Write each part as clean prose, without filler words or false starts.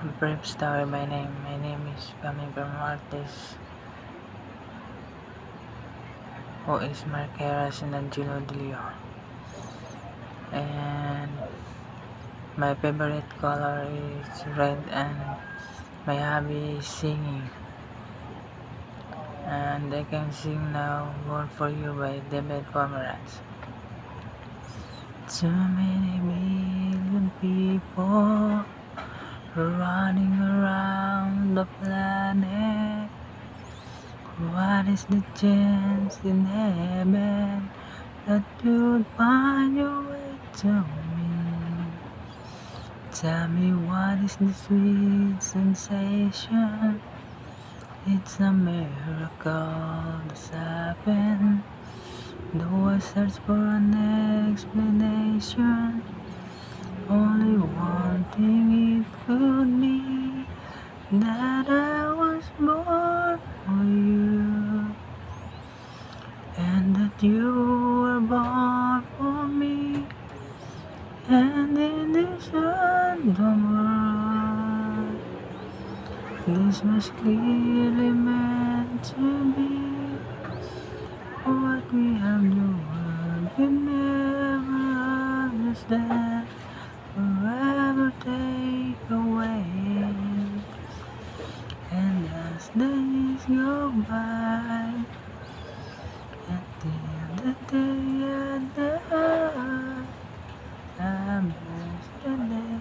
Brief story. My name is coming from artist who is Marquera Sinangelo Delio, and my favorite color is red, and my hobby is singing, and I can sing now Born for You by David Pomeranz. So many million people running around the planet. What is the chance in heaven that you'd find your way to me? Tell me, what is the sweet sensation? It's a miracle that's happened. Though I search for an explanation, only one thing it could be, that I was born for you, and that you were born for me, and in this random world, this was clearly meant to be. What we have known, we never understand, forever take away. And as days go by, at the end of the day, I miss the day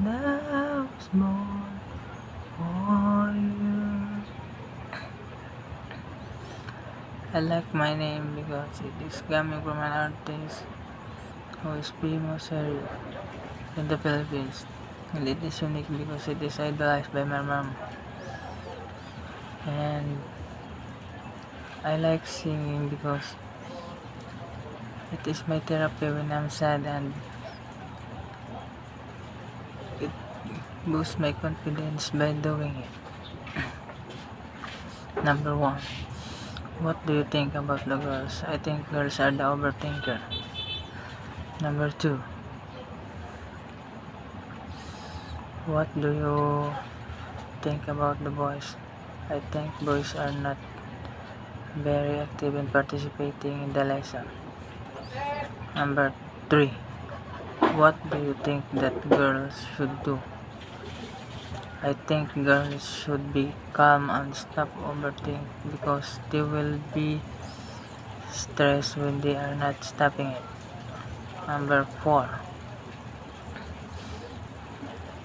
that I was born for you. I like my name because it is coming from an artist who is famous here in the Philippines, and it is unique because it is idolized by my mom. And I like singing because it is my therapy when I'm sad, and it boosts my confidence by doing it. Number 1. What do you think about the girls? I think girls are the overthinker. Number 2. What do you think about the boys? I think boys are not very active in participating in the lesson. Number 3. What do you think that girls should do? I think girls should be calm and stop overthink, because they will be stressed when they are not stopping it. Number 4.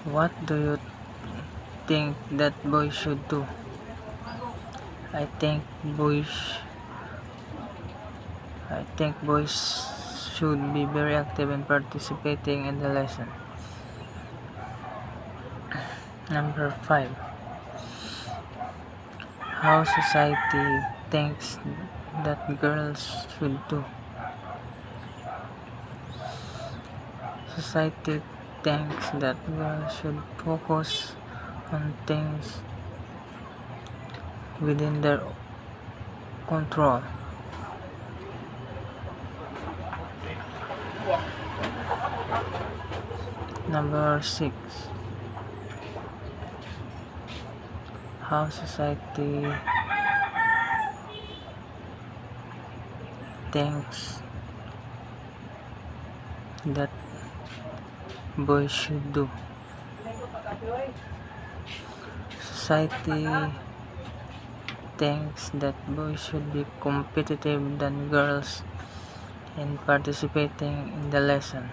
What do you think that boys should do? I think boys should be very active in participating in the lesson. Number 5. How society thinks that girls should do. Society thinks that girls should focus on things within their control. Number 6. How society thinks that boys should do. Society thinks that boys should be competitive than girls in participating in the lesson,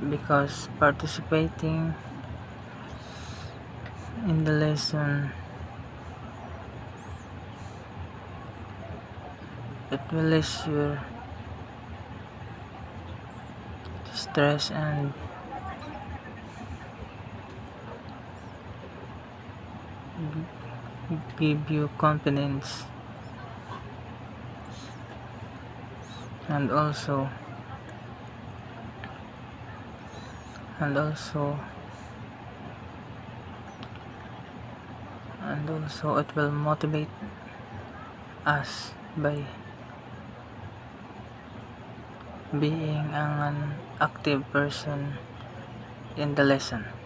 because participating in the lesson, it will ease your stress and give you confidence, and also it will motivate us by being an active person in the lesson.